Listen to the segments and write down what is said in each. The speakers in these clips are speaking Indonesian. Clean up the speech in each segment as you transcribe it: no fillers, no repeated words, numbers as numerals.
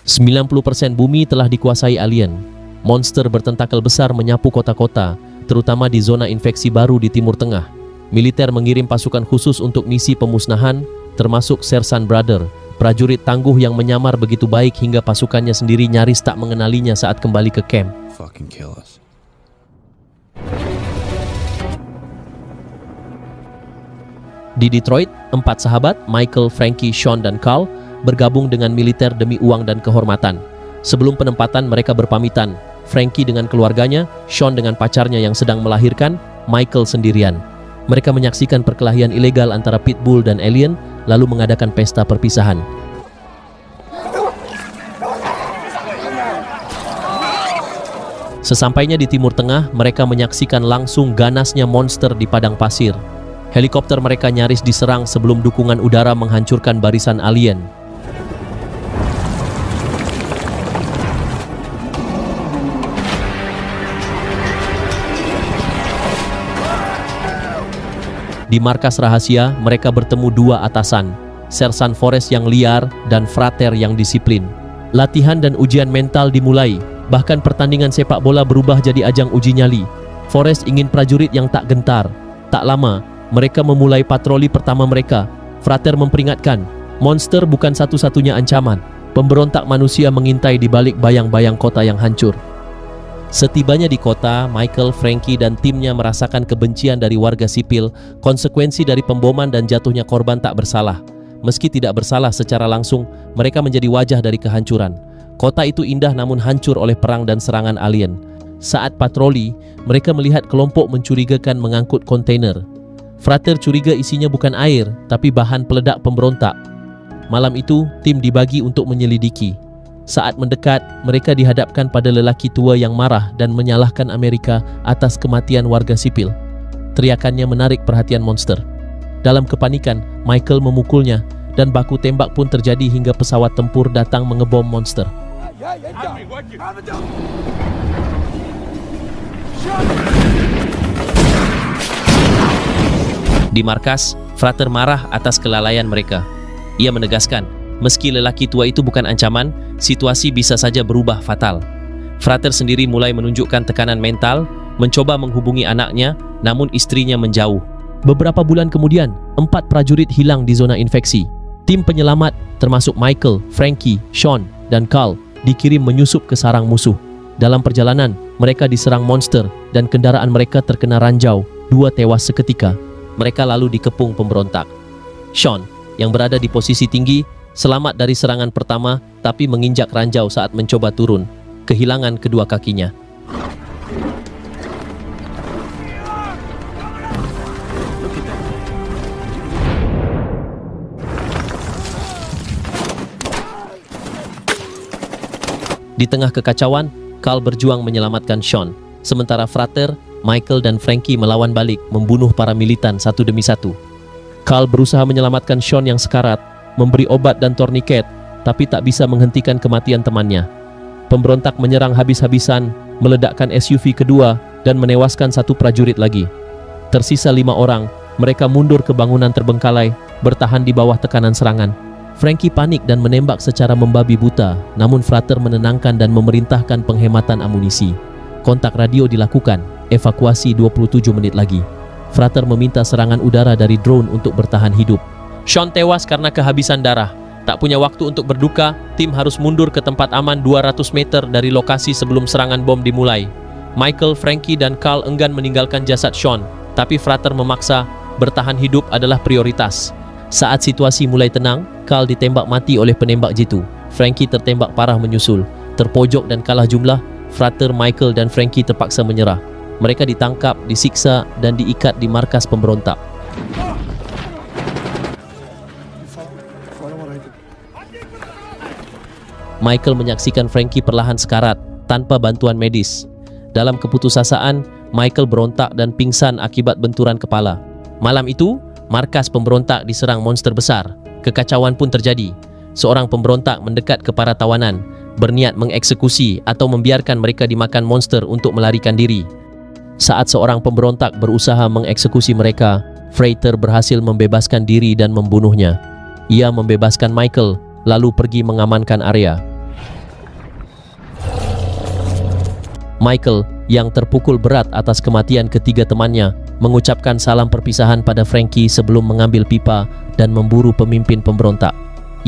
90% bumi telah dikuasai alien. Monster bertentakel besar menyapu kota-kota, terutama di zona infeksi baru di Timur Tengah. Militer mengirim pasukan khusus untuk misi pemusnahan, termasuk Sersan Brother, prajurit tangguh yang menyamar begitu baik hingga pasukannya sendiri nyaris tak mengenalinya saat kembali ke camp. Fucking kill us. Di Detroit, 4 sahabat, Michael, Frankie, Sean, dan Carl, bergabung dengan militer demi uang dan kehormatan. Sebelum penempatan, mereka berpamitan. Frankie dengan keluarganya, Sean dengan pacarnya yang sedang melahirkan, Michael sendirian. Mereka menyaksikan perkelahian ilegal antara pitbull dan alien, lalu mengadakan pesta perpisahan. Sesampainya di Timur Tengah, mereka menyaksikan langsung ganasnya monster di padang pasir. Helikopter mereka nyaris diserang sebelum dukungan udara menghancurkan barisan alien. Di markas rahasia, mereka bertemu 2 atasan, Sersan Forrest yang liar dan Frater yang disiplin. Latihan dan ujian mental dimulai, bahkan pertandingan sepak bola berubah jadi ajang uji nyali. Forrest ingin prajurit yang tak gentar. Tak lama, mereka memulai patroli pertama mereka. Frater memperingatkan, monster bukan satu-satunya ancaman. Pemberontak manusia mengintai di balik bayang-bayang kota yang hancur. Setibanya di kota, Michael, Frankie, dan timnya merasakan kebencian dari warga sipil, konsekuensi dari pemboman dan jatuhnya korban tak bersalah. Meski tidak bersalah secara langsung, mereka menjadi wajah dari kehancuran. Kota itu indah namun hancur oleh perang dan serangan alien. Saat patroli, mereka melihat kelompok mencurigakan mengangkut kontainer. Frater curiga isinya bukan air, tapi bahan peledak pemberontak. Malam itu, tim dibagi untuk menyelidiki. Saat mendekat, mereka dihadapkan pada lelaki tua yang marah dan menyalahkan Amerika atas kematian warga sipil. Teriakannya menarik perhatian monster. Dalam kepanikan, Michael memukulnya dan baku tembak pun terjadi hingga pesawat tempur datang mengebom monster. Di markas, Frater marah atas kelalaian mereka. Ia menegaskan, meski lelaki tua itu bukan ancaman, situasi bisa saja berubah fatal. Frater sendiri mulai menunjukkan tekanan mental, mencoba menghubungi anaknya, namun istrinya menjauh. Beberapa bulan kemudian, 4 prajurit hilang di zona infeksi. Tim penyelamat, termasuk Michael, Frankie, Sean, dan Carl, dikirim menyusup ke sarang musuh. Dalam perjalanan, mereka diserang monster dan kendaraan mereka terkena ranjau. 2 tewas seketika. Mereka lalu dikepung pemberontak. Sean, yang berada di posisi tinggi, selamat dari serangan pertama, tapi menginjak ranjau saat mencoba turun, kehilangan kedua kakinya. Di tengah kekacauan, Carl berjuang menyelamatkan Sean, sementara Frater, Michael, dan Frankie melawan balik, membunuh para militan satu demi satu. Carl berusaha menyelamatkan Sean yang sekarat, memberi obat dan torniket, tapi tak bisa menghentikan kematian temannya. Pemberontak menyerang habis-habisan, meledakkan SUV kedua, dan menewaskan 1 prajurit lagi. Tersisa 5 orang, mereka mundur ke bangunan terbengkalai, bertahan di bawah tekanan serangan. Frankie panik dan menembak secara membabi buta, namun Frater menenangkan dan memerintahkan penghematan amunisi. Kontak radio dilakukan, evakuasi 27 menit lagi. Frater meminta serangan udara dari drone untuk bertahan hidup. Sean tewas karena kehabisan darah. Tak punya waktu untuk berduka, tim harus mundur ke tempat aman 200 meter dari lokasi sebelum serangan bom dimulai. Michael, Frankie, dan Carl enggan meninggalkan jasad Sean, tapi Frater memaksa bertahan hidup adalah prioritas. Saat situasi mulai tenang, Carl ditembak mati oleh penembak jitu. Frankie tertembak parah menyusul. Terpojok dan kalah jumlah, Frater, Michael, dan Frankie terpaksa menyerah. Mereka ditangkap, disiksa, dan diikat di markas pemberontak. Michael menyaksikan Frankie perlahan sekarat, tanpa bantuan medis. Dalam keputusasaan, Michael berontak dan pingsan akibat benturan kepala. Malam itu, markas pemberontak diserang monster besar. Kekacauan pun terjadi. Seorang pemberontak mendekat ke para tawanan, berniat mengeksekusi atau membiarkan mereka dimakan monster untuk melarikan diri. Saat seorang pemberontak berusaha mengeksekusi mereka, Frater berhasil membebaskan diri dan membunuhnya. Ia membebaskan Michael, lalu pergi mengamankan area. Michael, yang terpukul berat atas kematian ketiga temannya, mengucapkan salam perpisahan pada Frankie sebelum mengambil pipa dan memburu pemimpin pemberontak.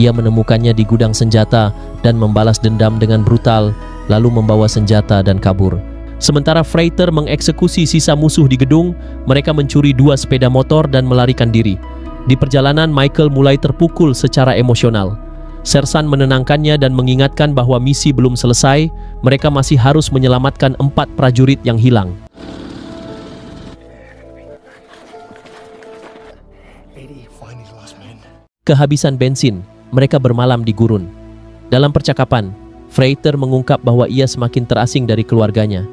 Ia menemukannya di gudang senjata dan membalas dendam dengan brutal, lalu membawa senjata dan kabur. Sementara Frater mengeksekusi sisa musuh di gedung, mereka mencuri 2 sepeda motor dan melarikan diri. Di perjalanan, Michael mulai terpukul secara emosional. Sersan menenangkannya dan mengingatkan bahwa misi belum selesai, mereka masih harus menyelamatkan 4 prajurit yang hilang. Kehabisan bensin, mereka bermalam di gurun. Dalam percakapan, Frater mengungkap bahwa ia semakin terasing dari keluarganya.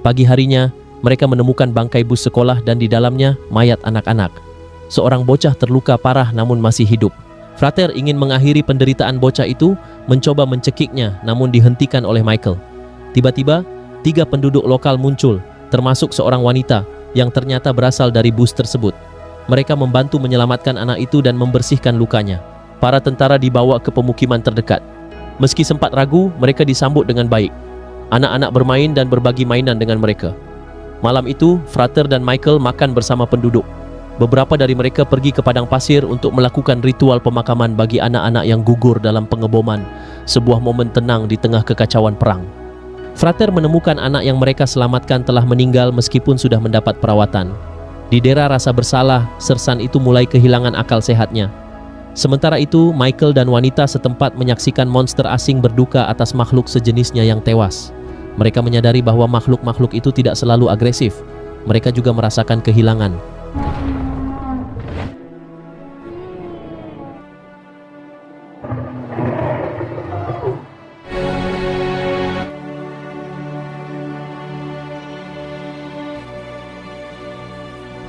Pagi harinya, mereka menemukan bangkai bus sekolah dan di dalamnya mayat anak-anak. Seorang bocah terluka parah namun masih hidup. Frater ingin mengakhiri penderitaan bocah itu, mencoba mencekiknya namun dihentikan oleh Michael. Tiba-tiba, 3 penduduk lokal muncul, termasuk seorang wanita yang ternyata berasal dari bus tersebut. Mereka membantu menyelamatkan anak itu dan membersihkan lukanya. Para tentara dibawa ke pemukiman terdekat. Meski sempat ragu, mereka disambut dengan baik. Anak-anak bermain dan berbagi mainan dengan mereka. Malam itu, Frater dan Michael makan bersama penduduk. Beberapa dari mereka pergi ke padang pasir untuk melakukan ritual pemakaman bagi anak-anak yang gugur dalam pengeboman, sebuah momen tenang di tengah kekacauan perang. Frater menemukan anak yang mereka selamatkan telah meninggal meskipun sudah mendapat perawatan. Didera rasa bersalah, Sersan itu mulai kehilangan akal sehatnya. Sementara itu, Michael dan wanita setempat menyaksikan monster asing berduka atas makhluk sejenisnya yang tewas. Mereka menyadari bahwa makhluk-makhluk itu tidak selalu agresif. Mereka juga merasakan kehilangan.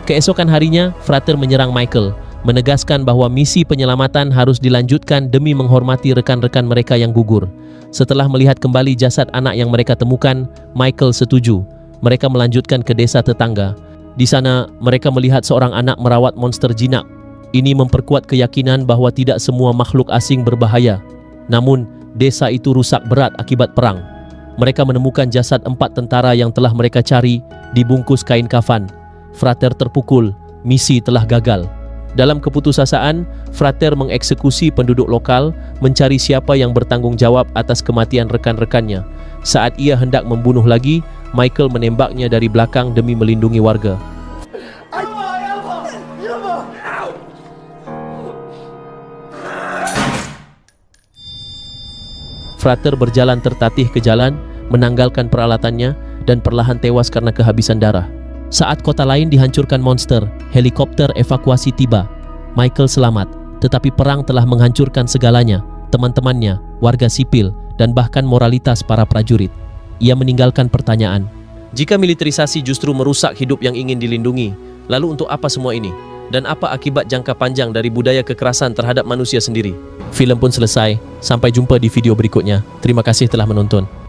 Keesokan harinya, Frater menyerang Michael, menegaskan bahwa misi penyelamatan harus dilanjutkan demi menghormati rekan-rekan mereka yang gugur. Setelah melihat kembali jasad anak yang mereka temukan, Michael setuju. Mereka melanjutkan ke desa tetangga. Di sana, mereka melihat seorang anak merawat monster jinak. Ini memperkuat keyakinan bahwa tidak semua makhluk asing berbahaya. Namun, desa itu rusak berat akibat perang. Mereka menemukan jasad 4 tentara yang telah mereka cari, dibungkus kain kafan. Frater terpukul, misi telah gagal. Dalam keputusasaan, Frater mengeksekusi penduduk lokal, mencari siapa yang bertanggung jawab atas kematian rekan-rekannya. Saat ia hendak membunuh lagi, Michael menembaknya dari belakang demi melindungi warga. Frater berjalan tertatih ke jalan, menanggalkan peralatannya, dan perlahan tewas karena kehabisan darah. Saat kota lain dihancurkan monster, helikopter evakuasi tiba. Michael selamat, tetapi perang telah menghancurkan segalanya, teman-temannya, warga sipil, dan bahkan moralitas para prajurit. Ia meninggalkan pertanyaan, jika militerisasi justru merusak hidup yang ingin dilindungi, lalu untuk apa semua ini? Dan apa akibat jangka panjang dari budaya kekerasan terhadap manusia sendiri? Film pun selesai, sampai jumpa di video berikutnya. Terima kasih telah menonton.